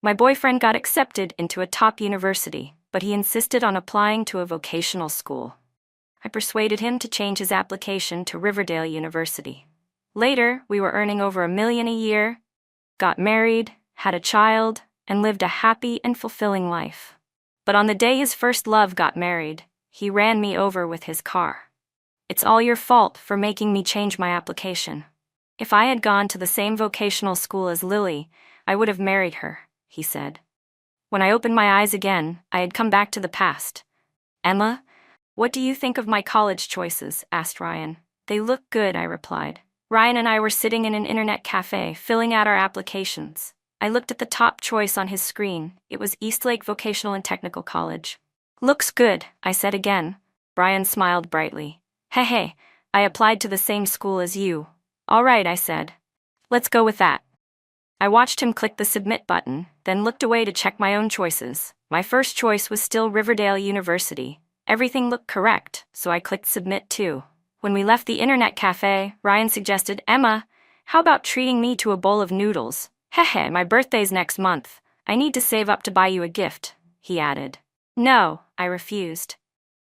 My boyfriend got accepted into a top university, but he insisted on applying to a vocational school. I persuaded him to change his application to Riverdale University. Later, we were earning over $1 million a year, got married, had a child, and lived a happy and fulfilling life. But on the day his first love got married, he ran me over with his car. It's all your fault for making me change my application. If I had gone to the same vocational school as Lily, I would have married her, he said. When I opened my eyes again, I had come back to the past. Emma, what do you think of my college choices? Asked Ryan. They look good, I replied. Ryan and I were sitting in an internet cafe, filling out our applications. I looked at the top choice on his screen. It was Eastlake Vocational and Technical College. Looks good, I said again. Ryan smiled brightly. Hey, I applied to the same school as you. All right, I said. Let's go with that. I watched him click the submit button, then looked away to check my own choices. My first choice was still Riverdale University. Everything looked correct, so I clicked submit too. When we left the internet cafe, Ryan suggested, Emma, how about treating me to a bowl of noodles? Hehe, my birthday's next month. I need to save up to buy you a gift, he added. No, I refused.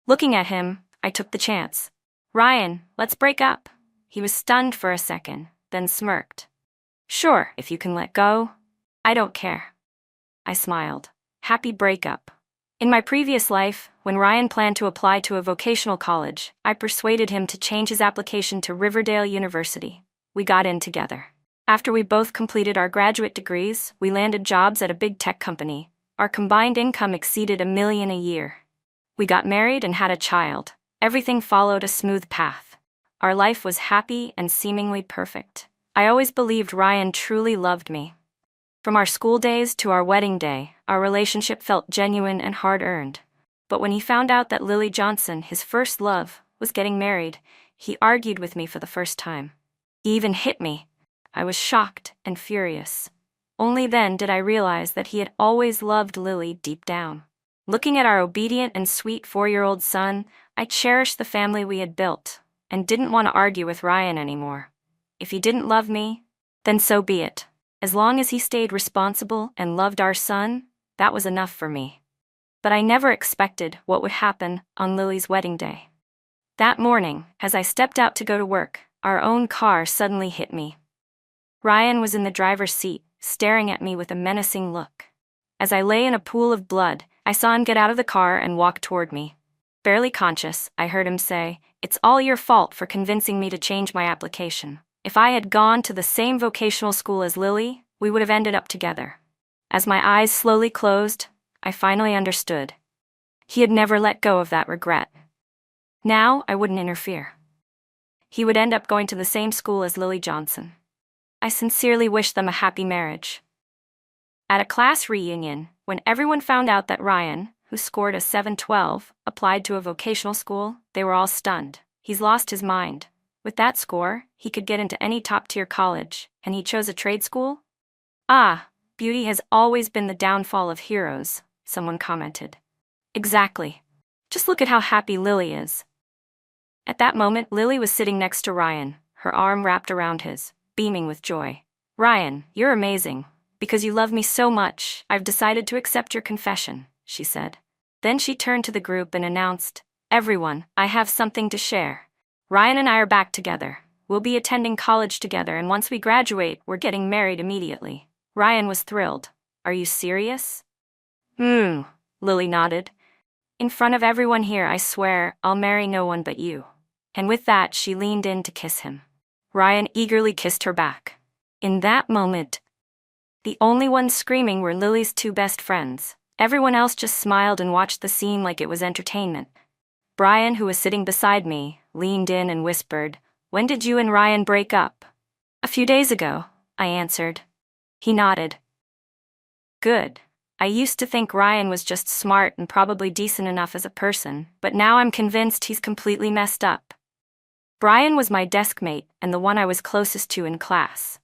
Looking at him, I took the chance. Ryan, let's break up. He was stunned for a second, then smirked. Sure, if you can let go. I don't care. I smiled. Happy breakup. In my previous life, when Ryan planned to apply to a vocational college, I persuaded him to change his application to Riverdale University. We got in together. After we both completed our graduate degrees, we landed jobs at a big tech company. Our combined income exceeded $1 million a year. We got married and had a child. Everything followed a smooth path. Our life was happy and seemingly perfect. I always believed Ryan truly loved me. From our school days to our wedding day, our relationship felt genuine and hard-earned. But when he found out that Lily Johnson, his first love, was getting married, he argued with me for the first time. He even hit me. I was shocked and furious. Only then did I realize that he had always loved Lily deep down. Looking at our obedient and sweet 4-year-old son, I cherished the family we had built, and didn't want to argue with Ryan anymore. If he didn't love me, then so be it. As long as he stayed responsible and loved our son, that was enough for me. But I never expected what would happen on Lily's wedding day. That morning, as I stepped out to go to work, our own car suddenly hit me. Ryan was in the driver's seat, staring at me with a menacing look. As I lay in a pool of blood, I saw him get out of the car and walk toward me. Barely conscious, I heard him say, "It's all your fault for convincing me to change my application. If I had gone to the same vocational school as Lily, we would have ended up together." As my eyes slowly closed, I finally understood. He had never let go of that regret. Now, I wouldn't interfere. He would end up going to the same school as Lily Johnson. I sincerely wished them a happy marriage. At a class reunion, when everyone found out that Ryan, who scored a 712, applied to a vocational school, they were all stunned. He's lost his mind. With that score, he could get into any top-tier college, and he chose a trade school? Ah, beauty has always been the downfall of heroes, someone commented. Exactly. Just look at how happy Lily is. At that moment, Lily was sitting next to Ryan, her arm wrapped around his, beaming with joy. Ryan, you're amazing. Because you love me so much, I've decided to accept your confession, she said. Then she turned to the group and announced, Everyone, I have something to share. Ryan and I are back together. We'll be attending college together, and once we graduate, we're getting married immediately. Ryan was thrilled. Are you serious? Lily nodded. In front of everyone here, I swear, I'll marry no one but you. And with that, she leaned in to kiss him. Ryan eagerly kissed her back. In that moment, the only ones screaming were Lily's 2 best friends. Everyone else just smiled and watched the scene like it was entertainment. Brian, who was sitting beside me, leaned in and whispered, When did you and Ryan break up? A few days ago, I answered. He nodded. Good. I used to think Ryan was just smart and probably decent enough as a person, but now I'm convinced he's completely messed up. Brian was my desk mate and the one I was closest to in class.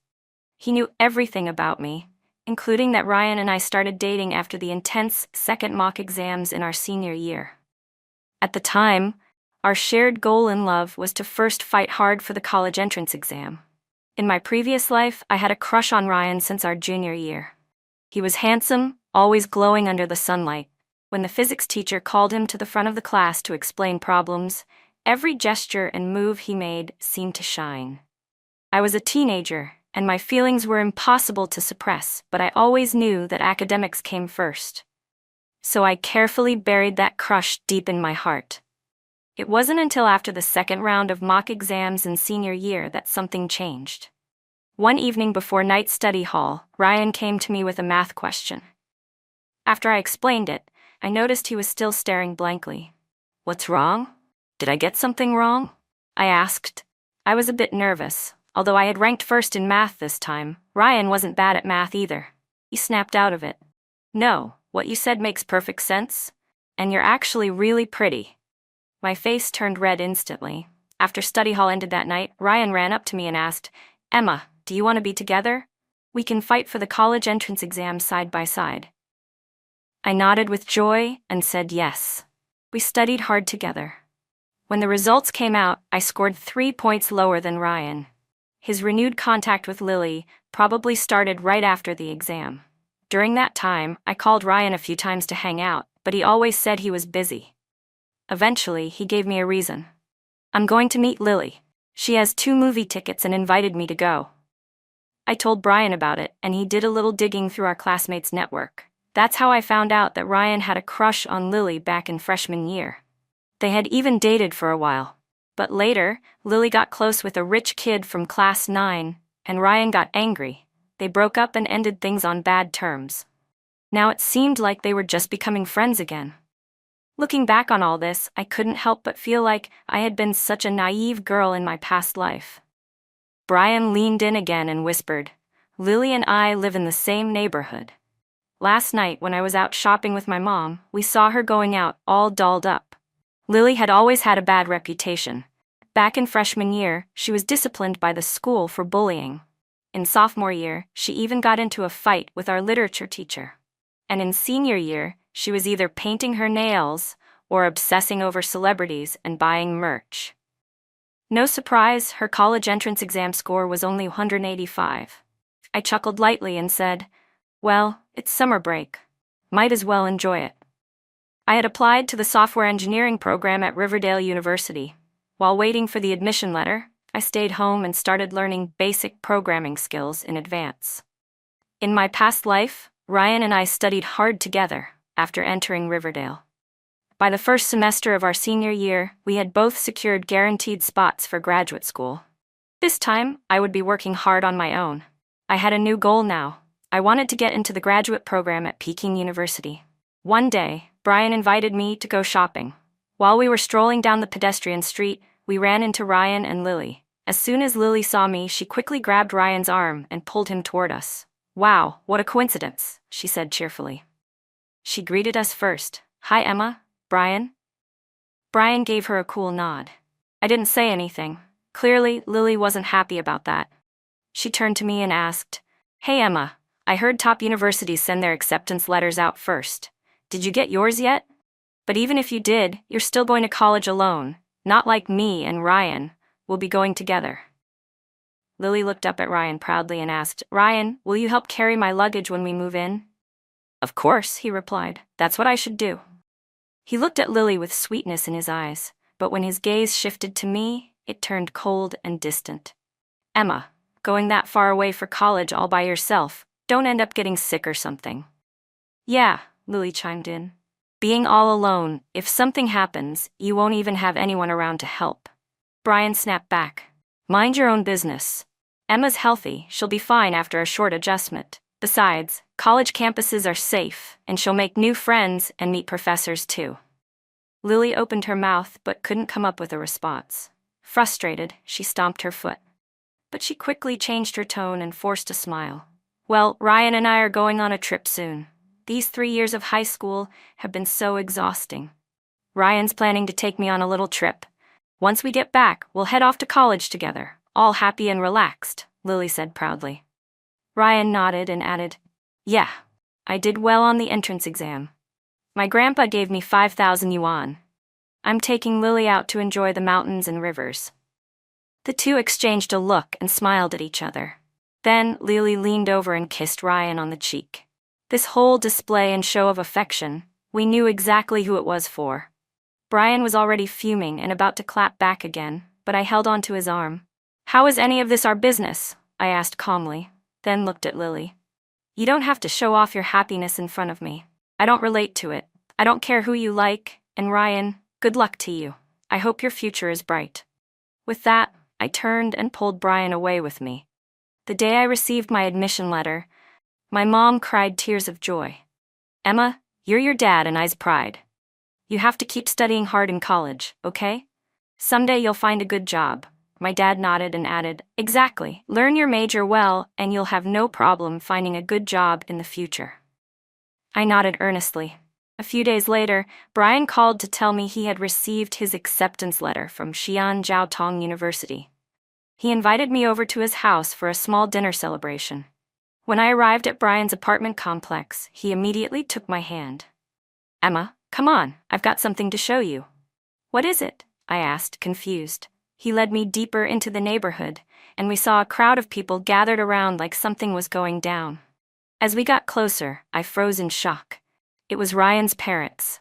He knew everything about me, including that Ryan and I started dating after the intense second mock exams in our senior year. At the time, our shared goal in love was to first fight hard for the college entrance exam. In my previous life, I had a crush on Ryan since our junior year. He was handsome, always glowing under the sunlight. When the physics teacher called him to the front of the class to explain problems, every gesture and move he made seemed to shine. I was a teenager, and my feelings were impossible to suppress, but I always knew that academics came first. So I carefully buried that crush deep in my heart. It wasn't until after the second round of mock exams in senior year that something changed. One evening before night study hall, Ryan came to me with a math question. After I explained it, I noticed he was still staring blankly. "What's wrong? Did I get something wrong?" I asked. I was a bit nervous. Although I had ranked first in math this time, Ryan wasn't bad at math either. He snapped out of it. "No, what you said makes perfect sense. And you're actually really pretty." My face turned red instantly. After study hall ended that night, Ryan ran up to me and asked, "Emma, do you want to be together? We can fight for the college entrance exam side by side." I nodded with joy and said yes. We studied hard together. When the results came out, I scored 3 points lower than Ryan. His renewed contact with Lily probably started right after the exam. During that time, I called Ryan a few times to hang out, but he always said he was busy. Eventually, he gave me a reason. "I'm going to meet Lily. She has 2 movie tickets and invited me to go." I told Brian about it, and he did a little digging through our classmates' network. That's how I found out that Ryan had a crush on Lily back in freshman year. They had even dated for a while. But later, Lily got close with a rich kid from class 9, and Ryan got angry. They broke up and ended things on bad terms. Now it seemed like they were just becoming friends again. Looking back on all this, I couldn't help but feel like I had been such a naive girl in my past life. Brian leaned in again and whispered, "Lily and I live in the same neighborhood. Last night when I was out shopping with my mom, we saw her going out all dolled up." Lily had always had a bad reputation. Back in freshman year, she was disciplined by the school for bullying. In sophomore year, she even got into a fight with our literature teacher. And in senior year, she was either painting her nails or obsessing over celebrities and buying merch. No surprise, her college entrance exam score was only 185. I chuckled lightly and said, "Well, it's summer break. Might as well enjoy it." I had applied to the software engineering program at Riverdale University. While waiting for the admission letter, I stayed home and started learning basic programming skills in advance. In my past life, Ryan and I studied hard together after entering Riverdale. By the first semester of our senior year, we had both secured guaranteed spots for graduate school. This time, I would be working hard on my own. I had a new goal now. I wanted to get into the graduate program at Peking University. One day, Brian invited me to go shopping. While we were strolling down the pedestrian street, we ran into Ryan and Lily. As soon as Lily saw me, she quickly grabbed Ryan's arm and pulled him toward us. "Wow, what a coincidence," she said cheerfully. She greeted us first. "Hi, Emma, Brian." Brian gave her a cool nod. I didn't say anything. Clearly, Lily wasn't happy about that. She turned to me and asked, "Hey, Emma, I heard top universities send their acceptance letters out first. Did you get yours yet? But even if you did, you're still going to college alone, not like me and Ryan. We'll be going together." Lily looked up at Ryan proudly and asked, "Ryan, will you help carry my luggage when we move in?" "Of course," he replied. "That's what I should do." He looked at Lily with sweetness in his eyes, but when his gaze shifted to me, it turned cold and distant. "Emma, going that far away for college all by yourself, don't end up getting sick or something." "Yeah," Lily chimed in. "Being all alone, if something happens, you won't even have anyone around to help." Brian snapped back. "Mind your own business. Emma's healthy, she'll be fine after a short adjustment. Besides, college campuses are safe, and she'll make new friends and meet professors too." Lily opened her mouth but couldn't come up with a response. Frustrated, she stomped her foot. But she quickly changed her tone and forced a smile. "Well, Ryan and I are going on a trip soon. These 3 years of high school have been so exhausting. Ryan's planning to take me on a little trip. Once we get back, we'll head off to college together, all happy and relaxed," Lily said proudly. Ryan nodded and added, "Yeah, I did well on the entrance exam. My grandpa gave me 5,000 yuan. I'm taking Lily out to enjoy the mountains and rivers." The two exchanged a look and smiled at each other. Then Lily leaned over and kissed Ryan on the cheek. This whole display and show of affection, we knew exactly who it was for. Brian was already fuming and about to clap back again, but I held onto his arm. "How is any of this our business?" I asked calmly, then looked at Lily. "You don't have to show off your happiness in front of me. I don't relate to it. I don't care who you like, and Ryan, good luck to you. I hope your future is bright." With that, I turned and pulled Brian away with me. The day I received my admission letter, my mom cried tears of joy. "Emma, you're your dad and I's pride. You have to keep studying hard in college, okay? Someday you'll find a good job." My dad nodded and added, "Exactly. Learn your major well, and you'll have no problem finding a good job in the future." I nodded earnestly. A few days later, Brian called to tell me he had received his acceptance letter from Xi'an Jiaotong University. He invited me over to his house for a small dinner celebration. When I arrived at Brian's apartment complex, he immediately took my hand. "Emma, come on, I've got something to show you." "What is it?" I asked, confused. He led me deeper into the neighborhood, and we saw a crowd of people gathered around like something was going down. As we got closer, I froze in shock. It was Ryan's parents.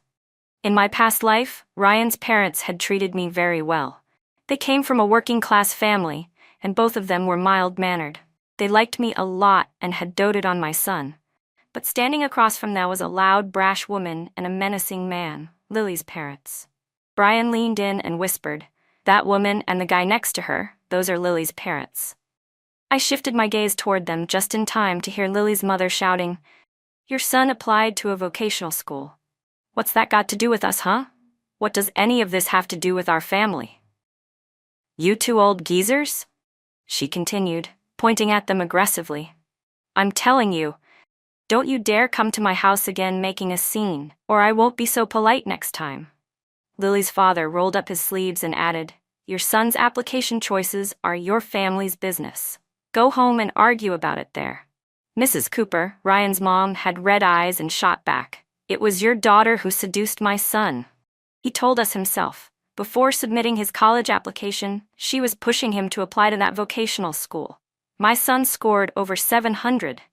In my past life, Ryan's parents had treated me very well. They came from a working-class family, and both of them were mild-mannered. They liked me a lot and had doted on my son. But standing across from them was a loud, brash woman and a menacing man, Lily's parents. Brian leaned in and whispered, "That woman and the guy next to her, those are Lily's parents." I shifted my gaze toward them just in time to hear Lily's mother shouting, "Your son applied to a vocational school. What's that got to do with us, huh? What does any of this have to do with our family?" "You two old geezers?" she continued, pointing at them aggressively. "I'm telling you, don't you dare come to my house again making a scene, or I won't be so polite next time." Lily's father rolled up his sleeves and added, "Your son's application choices are your family's business. Go home and argue about it there." Mrs. Cooper, Ryan's mom, had red eyes and shot back. "It was your daughter who seduced my son. He told us himself. Before submitting his college application, she was pushing him to apply to that vocational school. My son scored over 700,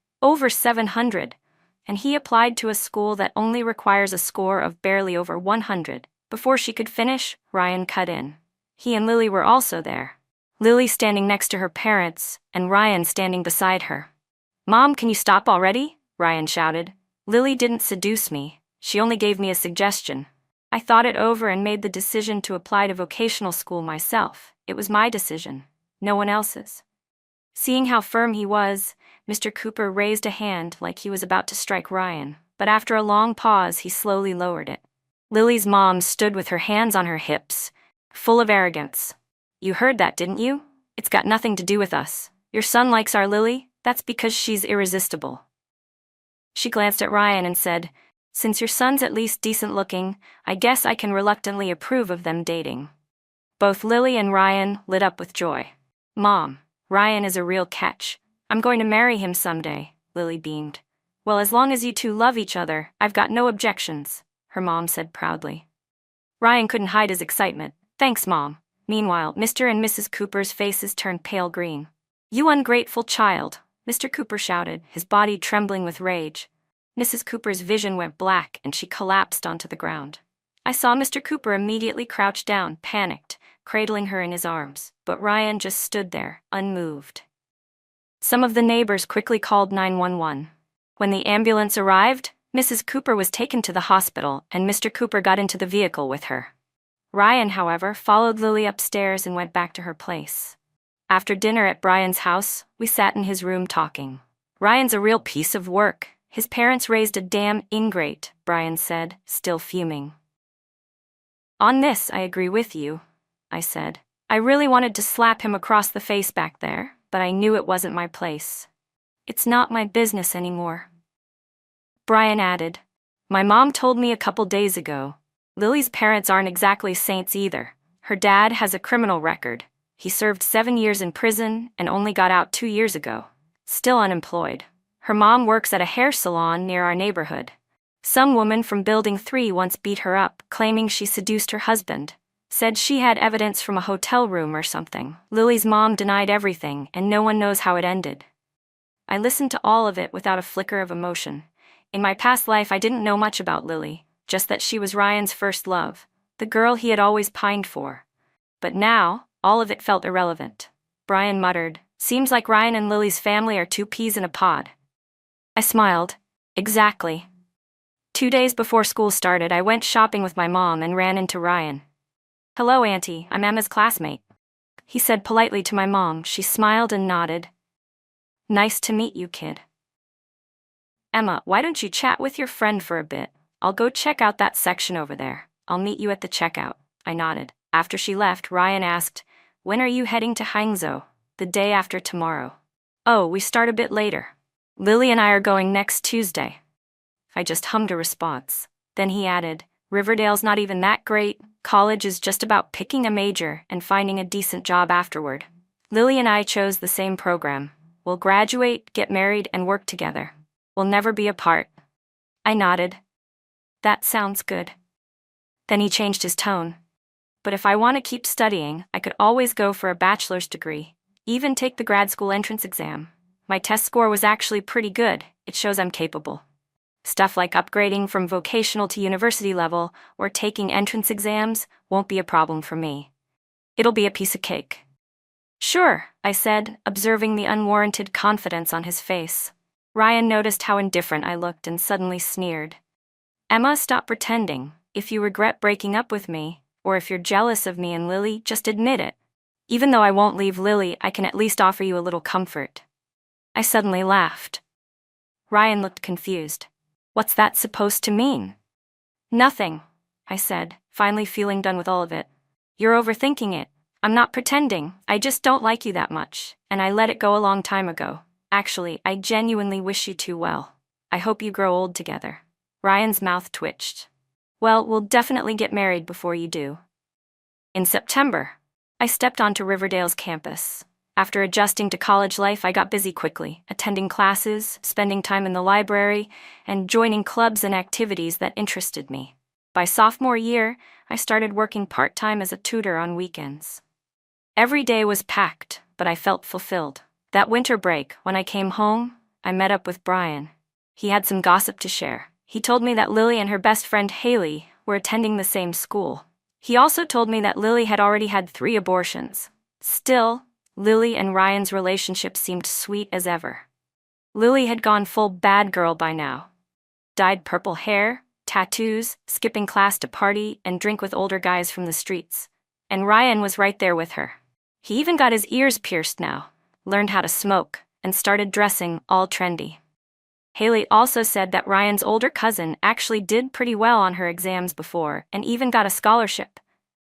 and he applied to a school that only requires a score of barely over 100. Before she could finish, Ryan cut in. He and Lily were also there. Lily standing next to her parents, and Ryan standing beside her. "Mom, can you stop already?" Ryan shouted. "Lily didn't seduce me. She only gave me a suggestion. I thought it over and made the decision to apply to vocational school myself. It was my decision, no one else's." Seeing how firm he was, Mr. Cooper raised a hand like he was about to strike Ryan, but after a long pause he slowly lowered it. Lily's mom stood with her hands on her hips, full of arrogance. "You heard that, didn't you? It's got nothing to do with us. Your son likes our Lily, that's because she's irresistible." She glanced at Ryan and said, "Since your son's at least decent looking, I guess I can reluctantly approve of them dating." Both Lily and Ryan lit up with joy. "Mom, Ryan is a real catch. I'm going to marry him someday," Lily beamed. "Well, as long as you two love each other, I've got no objections," her mom said proudly. Ryan couldn't hide his excitement. "Thanks, Mom." Meanwhile, Mr. and Mrs. Cooper's faces turned pale green. "You ungrateful child," Mr. Cooper shouted, his body trembling with rage. Mrs. Cooper's vision went black and she collapsed onto the ground. I saw Mr. Cooper immediately crouch down, panicked, cradling her in his arms, but Ryan just stood there, unmoved. Some of the neighbors quickly called 911. When the ambulance arrived, Mrs. Cooper was taken to the hospital and Mr. Cooper got into the vehicle with her. Ryan, however, followed Lily upstairs and went back to her place. After dinner at Brian's house, we sat in his room talking. "Ryan's a real piece of work. His parents raised a damn ingrate," Brian said, still fuming. "On this, I agree with you," I said. "I really wanted to slap him across the face back there, but I knew it wasn't my place. It's not my business anymore." Brian added, "My mom told me a couple days ago. Lily's parents aren't exactly saints either. Her dad has a criminal record. He served 7 years in prison and only got out 2 years ago. Still unemployed. Her mom works at a hair salon near our neighborhood. Some woman from Building 3 once beat her up, claiming she seduced her husband. Said she had evidence from a hotel room or something. Lily's mom denied everything, and no one knows how it ended." I listened to all of it without a flicker of emotion. In my past life, I didn't know much about Lily, just that she was Ryan's first love, the girl he had always pined for. But now, all of it felt irrelevant. Brian muttered, "Seems like Ryan and Lily's family are two peas in a pod." I smiled. Exactly. 2 days before school started, I went shopping with my mom and ran into Ryan. "Hello, Auntie, I'm Emma's classmate," he said politely to my mom. She smiled and nodded. "Nice to meet you, kid." "Emma, why don't you chat with your friend for a bit? I'll go check out that section over there. I'll meet you at the checkout." I nodded. After she left, Ryan asked, "When are you heading to Hangzhou?" "The day after tomorrow." "Oh, we start a bit later. Lily and I are going next Tuesday." I just hummed a response. Then he added, "Riverdale's not even that great. College is just about picking a major and finding a decent job afterward. Lily and I chose the same program. We'll graduate, get married, and work together. We'll never be apart." I nodded. "That sounds good." Then he changed his tone. "But if I want to keep studying, I could always go for a bachelor's degree, even take the grad school entrance exam. My test score was actually pretty good. It shows I'm capable. Stuff like upgrading from vocational to university level or taking entrance exams won't be a problem for me. It'll be a piece of cake." "Sure," I said, observing the unwarranted confidence on his face. Ryan noticed how indifferent I looked and suddenly sneered. "Emma, stop pretending. If you regret breaking up with me, or if you're jealous of me and Lily, just admit it. Even though I won't leave Lily, I can at least offer you a little comfort." I suddenly laughed. Ryan looked confused. "What's that supposed to mean?" "Nothing," I said, finally feeling done with all of it. "You're overthinking it. I'm not pretending. I just don't like you that much, and I let it go a long time ago. Actually, I genuinely wish you two well. I hope you grow old together." Ryan's mouth twitched. "Well, we'll definitely get married before you do." In September, I stepped onto Riverdale's campus. After adjusting to college life, I got busy quickly, attending classes, spending time in the library, and joining clubs and activities that interested me. By sophomore year, I started working part-time as a tutor on weekends. Every day was packed, but I felt fulfilled. That winter break, when I came home, I met up with Brian. He had some gossip to share. He told me that Lily and her best friend Haley were attending the same school. He also told me that Lily had already had 3 abortions. Still, Lily and Ryan's relationship seemed sweet as ever. Lily had gone full bad girl by now. Dyed purple hair, tattoos, skipping class to party and drink with older guys from the streets. And Ryan was right there with her. He even got his ears pierced now, learned how to smoke, and started dressing all trendy. Haley also said that Ryan's older cousin actually did pretty well on her exams before and even got a scholarship.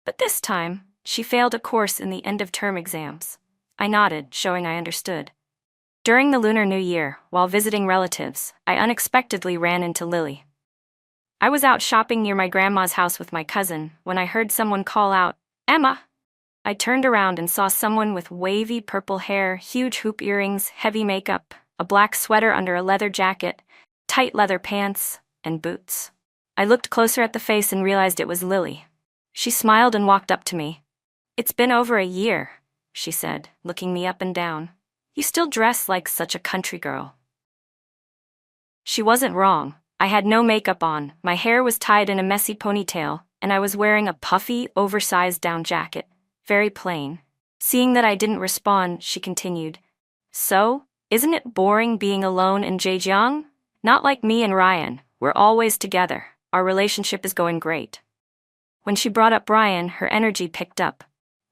But this time, she failed a course in the end-of-term exams. I nodded, showing I understood. During the Lunar New Year, while visiting relatives, I unexpectedly ran into Lily. I was out shopping near my grandma's house with my cousin when I heard someone call out, "Emma!" I turned around and saw someone with wavy purple hair, huge hoop earrings, heavy makeup, a black sweater under a leather jacket, tight leather pants, and boots. I looked closer at the face and realized it was Lily. She smiled and walked up to me. "It's been over a year," she said, looking me up and down. "You still dress like such a country girl." She wasn't wrong. I had no makeup on, my hair was tied in a messy ponytail, and I was wearing a puffy, oversized down jacket. Very plain. Seeing that I didn't respond, she continued, "So, isn't it boring being alone in Zhejiang? Not like me and Ryan. We're always together. Our relationship is going great." When she brought up Ryan, her energy picked up.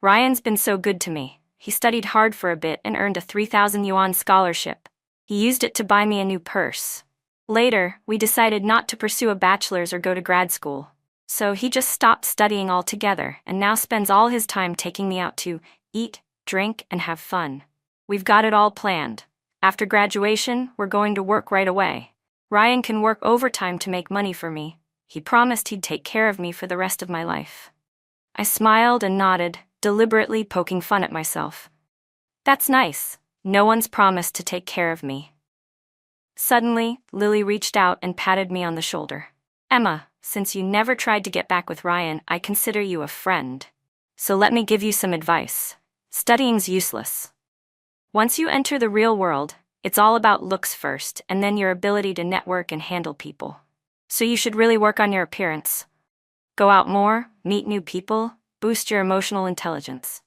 "Ryan's been so good to me. He studied hard for a bit and earned a 3,000 yuan scholarship. He used it to buy me a new purse. Later, we decided not to pursue a bachelor's or go to grad school. So he just stopped studying altogether and now spends all his time taking me out to eat, drink, and have fun. We've got it all planned. After graduation, we're going to work right away. Ryan can work overtime to make money for me. He promised he'd take care of me for the rest of my life." I smiled and nodded, deliberately poking fun at myself. "That's nice. No one's promised to take care of me." Suddenly, Lily reached out and patted me on the shoulder. "Emma, since you never tried to get back with Ryan, I consider you a friend. So let me give you some advice. Studying's useless. Once you enter the real world, It's all about looks first, and then your ability to network and handle people. So you should really work on your appearance. Go out more, meet new people, boost your emotional intelligence.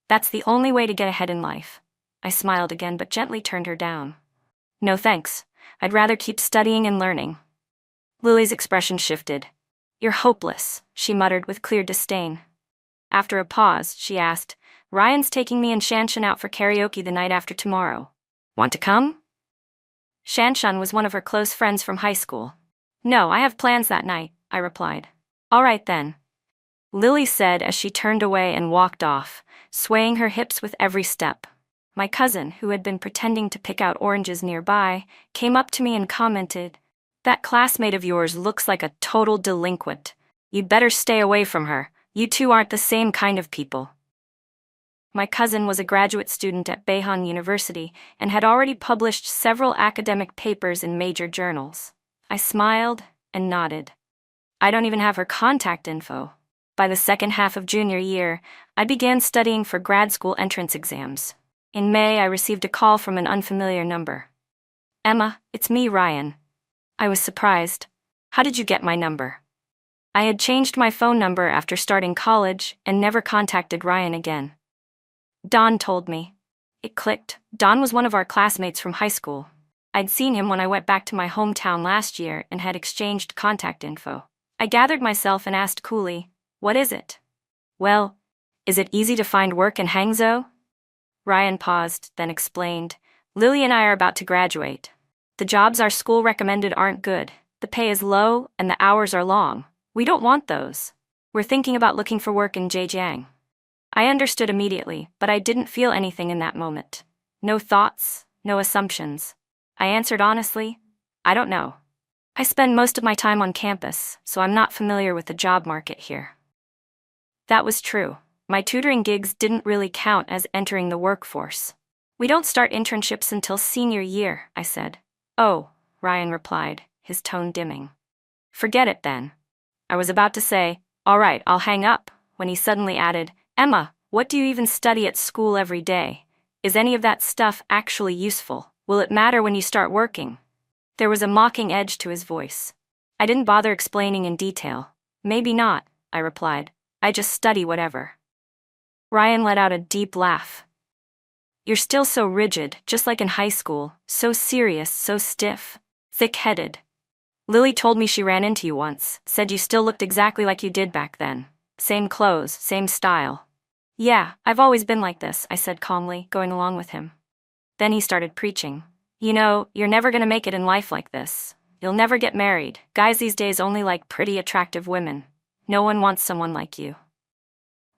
That's the only way to get ahead in life. I smiled again but gently turned her down. No thanks. I'd rather keep studying and learning. Lily's expression shifted. You're hopeless, she muttered with clear disdain. After a pause, she asked, Ryan's taking me and Shanshan out for karaoke the night after tomorrow. Want to come? Shanshan was one of her close friends from high school. No, I have plans that night, I replied. All right then. Lily said as she turned away and walked off, swaying her hips with every step. My cousin, who had been pretending to pick out oranges nearby, came up to me and commented, That classmate of yours looks like a total delinquent. You'd better stay away from her. You two aren't the same kind of people. My cousin was a graduate student at Beihang University and had already published several academic papers in major journals. I smiled and nodded. I don't even have her contact info. By the second half of junior year, I began studying for grad school entrance exams. In May, I received a call from an unfamiliar number. Emma, it's me, Ryan. I was surprised. How did you get my number? I had changed my phone number after starting college and never contacted Ryan again. Don told me. It clicked. Don was one of our classmates from high school. I'd seen him when I went back to my hometown last year and had exchanged contact info. I gathered myself and asked coolly, What is it? Well, is it easy to find work in Hangzhou? Ryan paused, then explained, Lily and I are about to graduate. The jobs our school recommended aren't good. The pay is low and the hours are long. We don't want those. We're thinking about looking for work in Zhejiang. I understood immediately, but I didn't feel anything in that moment. No thoughts, no assumptions. I answered honestly, I don't know. I spend most of my time on campus, so I'm not familiar with the job market here. That was true. My tutoring gigs didn't really count as entering the workforce. We don't start internships until senior year, I said. Oh, Ryan replied, his tone dimming. Forget it then. I was about to say, all right, I'll hang up, when he suddenly added, Emma, what do you even study at school every day? Is any of that stuff actually useful? Will it matter when you start working? There was a mocking edge to his voice. I didn't bother explaining in detail. Maybe not, I replied. I just study whatever. Ryan let out a deep laugh. You're still so rigid, just like in high school, so serious, so stiff, thick-headed. Lily told me she ran into you once, said you still looked exactly like you did back then. Same clothes, same style. Yeah, I've always been like this, I said calmly, going along with him. Then he started preaching. You know, you're never gonna make it in life like this. You'll never get married. Guys these days only like pretty attractive women. No one wants someone like you.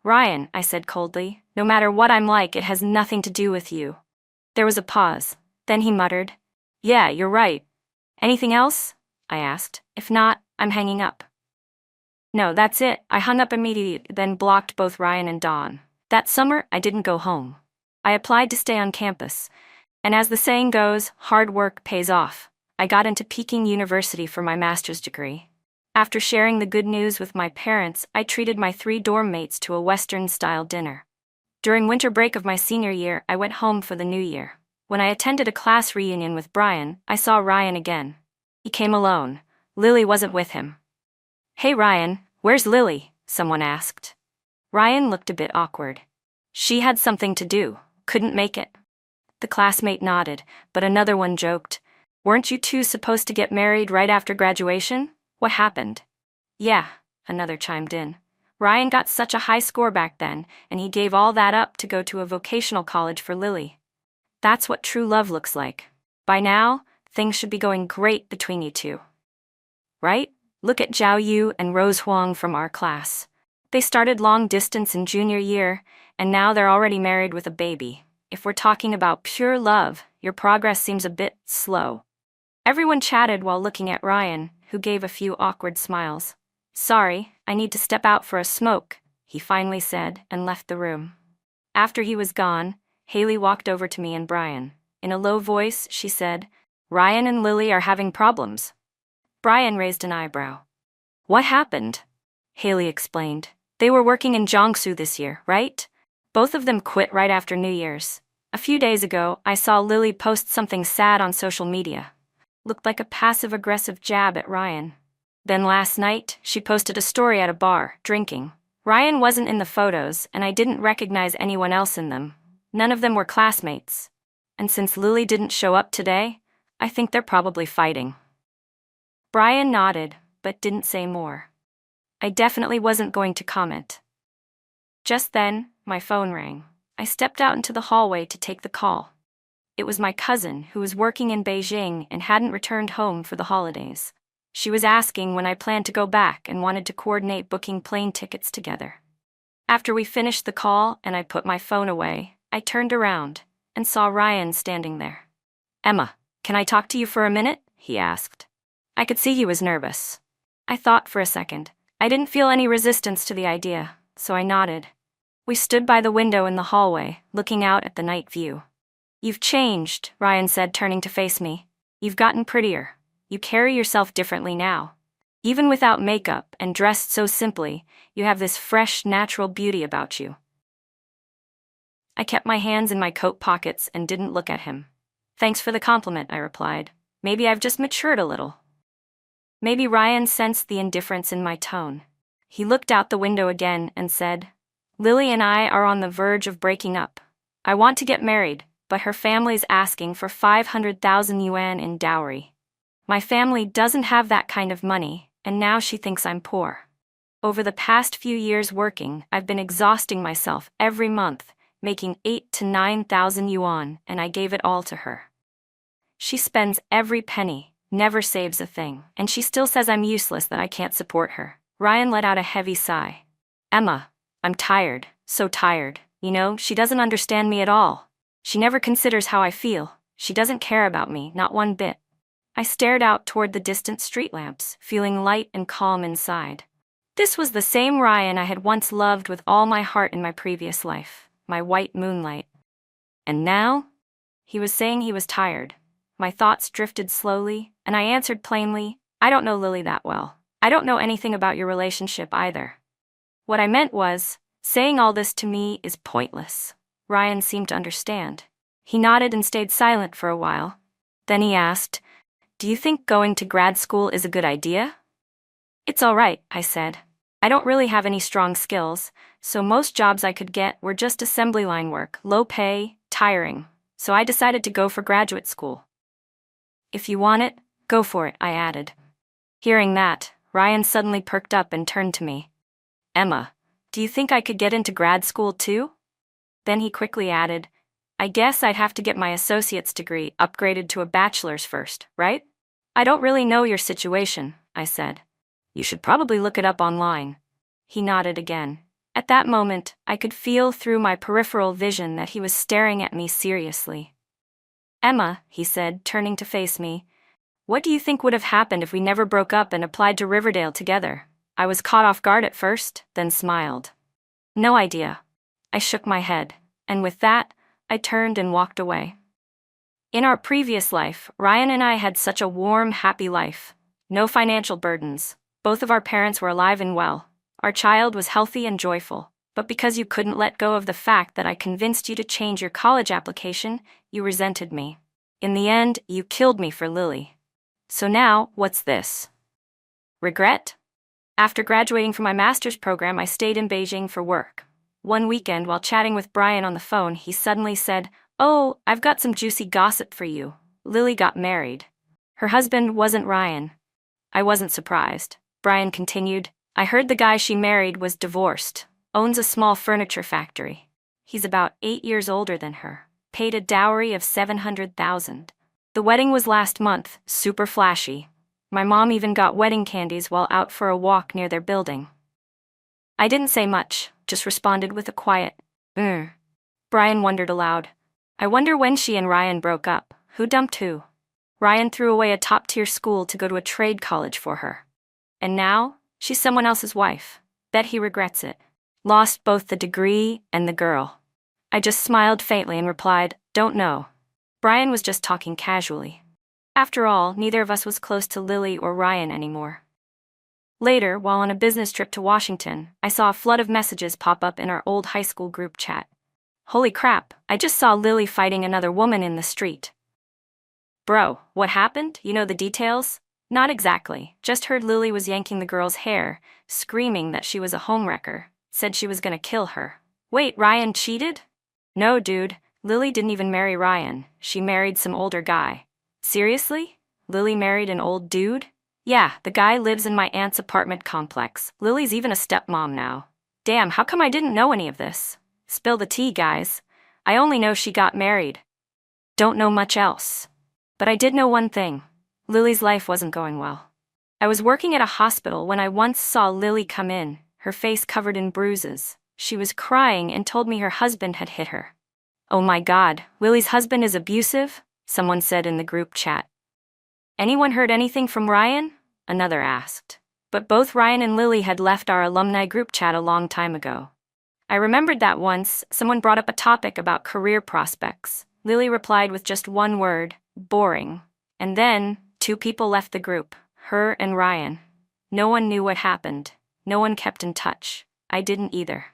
Ryan, I said coldly, no matter what I'm like, it has nothing to do with you. There was a pause. Then he muttered, Yeah, you're right. Anything else? I asked. If not, I'm hanging up. No, that's it. I hung up immediately, then blocked both Ryan and Dawn. That summer, I didn't go home. I applied to stay on campus. And as the saying goes, hard work pays off. I got into Peking University for my master's degree. After sharing the good news with my parents, I treated my 3 dorm mates to a Western-style dinner. During winter break of my senior year, I went home for the new year. When I attended a class reunion with Brian, I saw Ryan again. He came alone. Lily wasn't with him. Hey Ryan, where's Lily? Someone asked. Ryan looked a bit awkward. She had something to do, couldn't make it. The classmate nodded, but another one joked, Weren't you two supposed to get married right after graduation? What happened? Yeah, another chimed in. Ryan got such a high score back then, and he gave all that up to go to a vocational college for Lily. That's what true love looks like. By now, things should be going great between you two. Right? Look at Zhao Yu and Rose Huang from our class. They started long distance in junior year, and now they're already married with a baby. If we're talking about pure love, your progress seems a bit slow. Everyone chatted while looking at Ryan, who gave a few awkward smiles. Sorry, I need to step out for a smoke, he finally said and left the room. After he was gone, Haley walked over to me and Brian. In a low voice, she said, Ryan and Lily are having problems. Brian raised an eyebrow. What happened? Haley explained. They were working in Jiangsu this year, right? Both of them quit right after New Year's. A few days ago, I saw Lily post something sad on social media. Looked like a passive-aggressive jab at Ryan. Then last night, she posted a story at a bar, drinking. Ryan wasn't in the photos, and I didn't recognize anyone else in them. None of them were classmates. And since Lily didn't show up today, I think they're probably fighting. Brian nodded, but didn't say more. I definitely wasn't going to comment. Just then, my phone rang. I stepped out into the hallway to take the call. It was my cousin, who was working in Beijing and hadn't returned home for the holidays. She was asking when I planned to go back and wanted to coordinate booking plane tickets together. After we finished the call and I put my phone away, I turned around and saw Ryan standing there. "Emma, can I talk to you for a minute?" he asked. I could see he was nervous. I thought for a second. I didn't feel any resistance to the idea, so I nodded. We stood by the window in the hallway, looking out at the night view. "You've changed," Ryan said, turning to face me. "You've gotten prettier. You carry yourself differently now. Even without makeup and dressed so simply, you have this fresh, natural beauty about you." I kept my hands in my coat pockets and didn't look at him. "Thanks for the compliment," I replied. "Maybe I've just matured a little." Maybe Ryan sensed the indifference in my tone. He looked out the window again and said, "Lily and I are on the verge of breaking up. I want to get married, but her family's asking for 500,000 yuan in dowry. My family doesn't have that kind of money, and now she thinks I'm poor. Over the past few years working, I've been exhausting myself every month, making 8,000 to 9,000 yuan, and I gave it all to her. She spends every penny, never saves a thing, and she still says I'm useless, that I can't support her." Ryan let out a heavy sigh. "Emma, I'm tired, so tired. You know, she doesn't understand me at all. She never considers how I feel. She doesn't care about me, not one bit." I stared out toward the distant street lamps, feeling light and calm inside. This was the same Ryan I had once loved with all my heart in my previous life, my white moonlight. And now? He was saying he was tired. My thoughts drifted slowly, and I answered plainly, "I don't know Lily that well. I don't know anything about your relationship either." What I meant was, saying all this to me is pointless. Ryan seemed to understand. He nodded and stayed silent for a while. Then he asked, "Do you think going to grad school is a good idea?" "It's all right," I said. "I don't really have any strong skills, so most jobs I could get were just assembly line work, low pay, tiring. So I decided to go for graduate school." "If you want it, go for it," I added. Hearing that, Ryan suddenly perked up and turned to me. "Emma, do you think I could get into grad school too?" Then he quickly added, "I guess I'd have to get my associate's degree upgraded to a bachelor's first, right?" "I don't really know your situation," I said. "You should probably look it up online." He nodded again. At that moment, I could feel through my peripheral vision that he was staring at me seriously. "Emma," he said, turning to face me, "what do you think would have happened if we never broke up and applied to Riverdale together?" I was caught off guard at first, then smiled. "No idea." I shook my head, and with that, I turned and walked away. In our previous life, Ryan and I had such a warm, happy life. No financial burdens. Both of our parents were alive and well. Our child was healthy and joyful. But because you couldn't let go of the fact that I convinced you to change your college application, you resented me. In the end, you killed me for Lily. So now, what's this? Regret? After graduating from my master's program, I stayed in Beijing for work. One weekend, while chatting with Brian on the phone, he suddenly said, "Oh, I've got some juicy gossip for you. Lily got married. Her husband wasn't Ryan." I wasn't surprised. Brian continued, "I heard the guy she married was divorced, owns a small furniture factory. He's about 8 years older than her, paid a dowry of 700,000. The wedding was last month, super flashy. My mom even got wedding candies while out for a walk near their building." I didn't say much, just responded with a quiet, Brian wondered aloud, "I wonder when she and Ryan broke up, who dumped who?" Ryan threw away a top-tier school to go to a trade college for her. And now, she's someone else's wife. Bet he regrets it. Lost both the degree and the girl. I just smiled faintly and replied, "Don't know." Brian was just talking casually. After all, neither of us was close to Lily or Ryan anymore. Later, while on a business trip to Washington, I saw a flood of messages pop up in our old high school group chat. Holy crap, I just saw Lily fighting another woman in the street. Bro, what happened? You know the details? Not exactly, just heard Lily was yanking the girl's hair, screaming that she was a homewrecker, said she was gonna kill her. Wait, Ryan cheated? No, dude, Lily didn't even marry Ryan, she married some older guy. Seriously? Lily married an old dude? Yeah, the guy lives in my aunt's apartment complex. Lily's even a stepmom now. Damn, how come I didn't know any of this? Spill the tea, guys. I only know she got married. Don't know much else. But I did know one thing. Lily's life wasn't going well. I was working at a hospital when I once saw Lily come in, her face covered in bruises. She was crying and told me her husband had hit her. Oh my God, Lily's husband is abusive? Someone said in the group chat. Anyone heard anything from Ryan? Another asked. But both Ryan and Lily had left our alumni group chat a long time ago. I remembered that once, someone brought up a topic about career prospects. Lily replied with just one word, boring. And then, 2 people left the group, her and Ryan. No one knew what happened. No one kept in touch. I didn't either.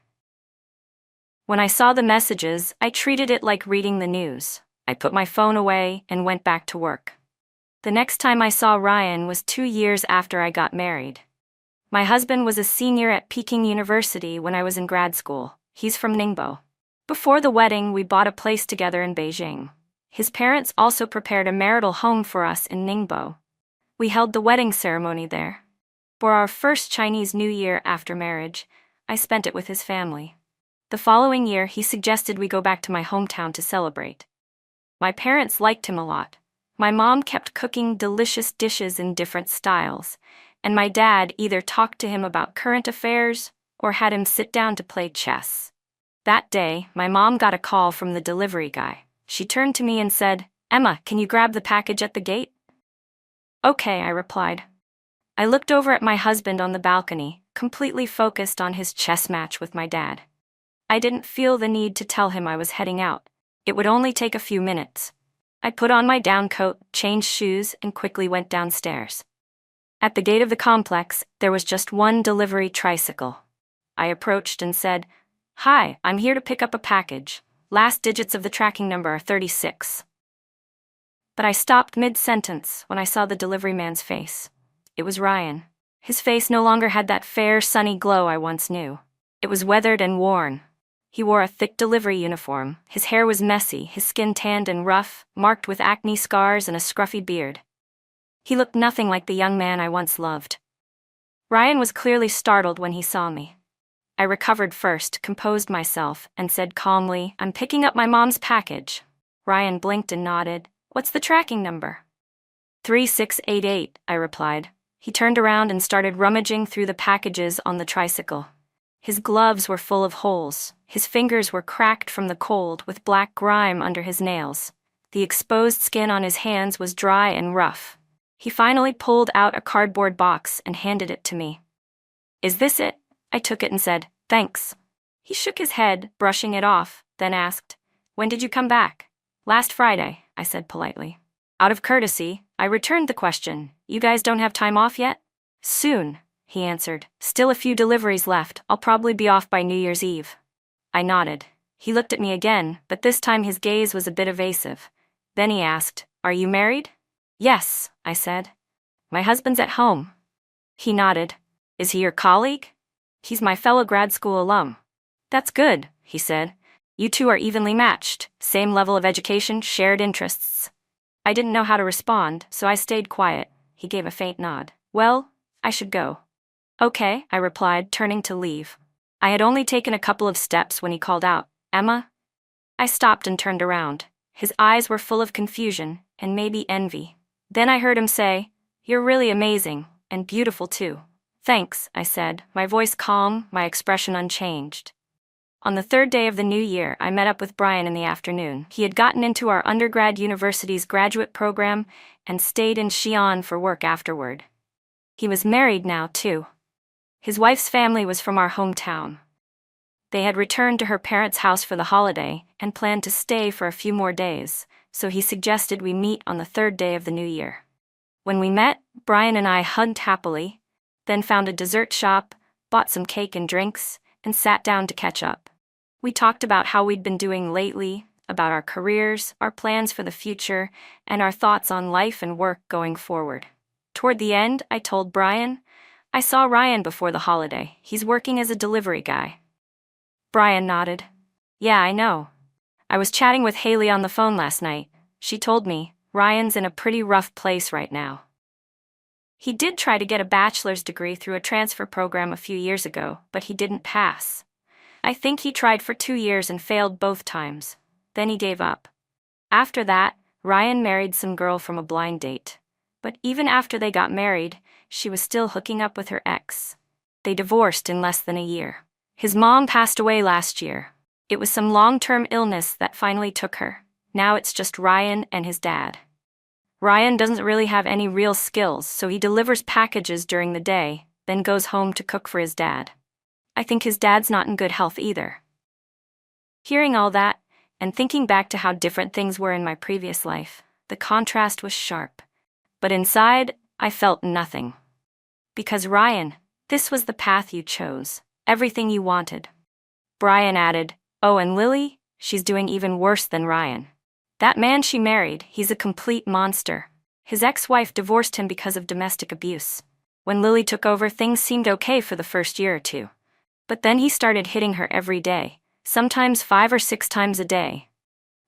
When I saw the messages, I treated it like reading the news. I put my phone away and went back to work. The next time I saw Ryan was 2 years after I got married. My husband was a senior at Peking University when I was in grad school. He's from Ningbo. Before the wedding, we bought a place together in Beijing. His parents also prepared a marital home for us in Ningbo. We held the wedding ceremony there. For our first Chinese New Year after marriage, I spent it with his family. The following year, he suggested we go back to my hometown to celebrate. My parents liked him a lot. My mom kept cooking delicious dishes in different styles, and my dad either talked to him about current affairs or had him sit down to play chess. That day, my mom got a call from the delivery guy. She turned to me and said, "Emma, can you grab the package at the gate?" "Okay," I replied. I looked over at my husband on the balcony, completely focused on his chess match with my dad. I didn't feel the need to tell him I was heading out. It would only take a few minutes. I put on my down coat, changed shoes, and quickly went downstairs. At the gate of the complex, there was just one delivery tricycle. I approached and said, "Hi, I'm here to pick up a package. Last digits of the tracking number are 36. But I stopped mid-sentence when I saw the delivery man's face. It was Ryan. His face no longer had that fair, sunny glow I once knew. It was weathered and worn. He wore a thick delivery uniform. His hair was messy, his skin tanned and rough, marked with acne scars and a scruffy beard. He looked nothing like the young man I once loved. Ryan was clearly startled when he saw me. I recovered first, composed myself, and said calmly, "I'm picking up my mom's package." Ryan blinked and nodded. "What's the tracking number?" 3688, I replied. He turned around and started rummaging through the packages on the tricycle. His gloves were full of holes. His fingers were cracked from the cold, with black grime under his nails. The exposed skin on his hands was dry and rough. He finally pulled out a cardboard box and handed it to me. "Is this it?" I took it and said, "Thanks." He shook his head, brushing it off, then asked, "When did you come back?" "Last Friday," I said politely. Out of courtesy, I returned the question. "You guys don't have time off yet?" "Soon," he answered. "Still a few deliveries left. I'll probably be off by New Year's Eve." I nodded. He looked at me again, but this time his gaze was a bit evasive. Then he asked, "Are you married?" "Yes," I said. "My husband's at home." He nodded. "Is he your colleague?" "He's my fellow grad school alum." "That's good," he said. "You two are evenly matched, same level of education, shared interests." I didn't know how to respond, so I stayed quiet. He gave a faint nod. "Well, I should go." "Okay," I replied, turning to leave. I had only taken a couple of steps when he called out, "Emma?" I stopped and turned around. His eyes were full of confusion, and maybe envy. Then I heard him say, "You're really amazing, and beautiful too." "Thanks," I said, my voice calm, my expression unchanged. On the 3rd day of the new year, I met up with Brian in the afternoon. He had gotten into our undergrad university's graduate program and stayed in Xi'an for work afterward. He was married now, too. His wife's family was from our hometown. They had returned to her parents' house for the holiday and planned to stay for a few more days, so he suggested we meet on the 3rd day of the new year. When we met, Brian and I hugged happily, then found a dessert shop, bought some cake and drinks, and sat down to catch up. We talked about how we'd been doing lately, about our careers, our plans for the future, and our thoughts on life and work going forward. Toward the end, I told Brian, I saw Ryan before the holiday. He's working as a delivery guy. Brian nodded. Yeah, I know. I was chatting with Haley on the phone last night. She told me, Ryan's in a pretty rough place right now. He did try to get a bachelor's degree through a transfer program a few years ago, but he didn't pass. I think he tried for 2 years and failed both times. Then he gave up. After that, Ryan married some girl from a blind date. But even after they got married, she was still hooking up with her ex. They divorced in less than a year. His mom passed away last year. It was some long-term illness that finally took her. Now it's just Ryan and his dad. Ryan doesn't really have any real skills, so he delivers packages during the day, then goes home to cook for his dad. I think his dad's not in good health either. Hearing all that, and thinking back to how different things were in my previous life, the contrast was sharp. But inside, I felt nothing. Because Ryan, this was the path you chose, everything you wanted. Brian added, oh, and Lily, she's doing even worse than Ryan. That man she married, he's a complete monster. His ex-wife divorced him because of domestic abuse. When Lily took over, things seemed okay for the first year or two. But then he started hitting her every day, sometimes 5 or 6 times a day.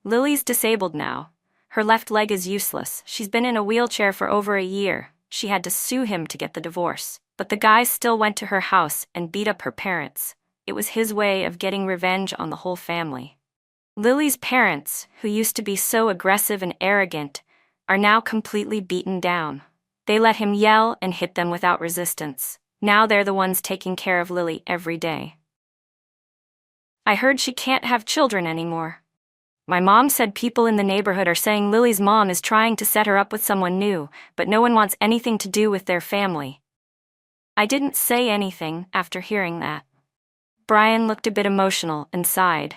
Lily's disabled now. Her left leg is useless. She's been in a wheelchair for over a year. She had to sue him to get the divorce. But the guy still went to her house and beat up her parents. It was his way of getting revenge on the whole family. Lily's parents, who used to be so aggressive and arrogant, are now completely beaten down. They let him yell and hit them without resistance. Now they're the ones taking care of Lily every day. I heard she can't have children anymore. My mom said people in the neighborhood are saying Lily's mom is trying to set her up with someone new, but no one wants anything to do with their family. I didn't say anything after hearing that. Brian looked a bit emotional and sighed.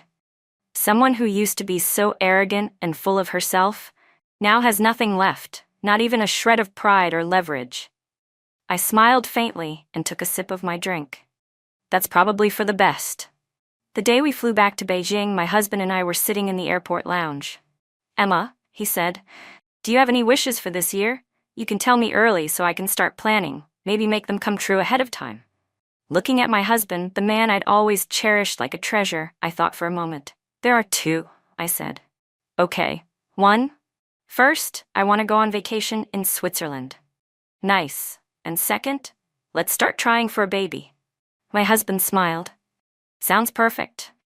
Someone who used to be so arrogant and full of herself, now has nothing left, not even a shred of pride or leverage. I smiled faintly and took a sip of my drink. That's probably for the best. The day we flew back to Beijing, my husband and I were sitting in the airport lounge. Emma, he said, do you have any wishes for this year? You can tell me early so I can start planning, maybe make them come true ahead of time. Looking at my husband, the man I'd always cherished like a treasure, I thought for a moment. There are 2, I said. Okay. 1. First, I want to go on vacation in Switzerland. Nice. And second, let's start trying for a baby. My husband smiled. Sounds perfect.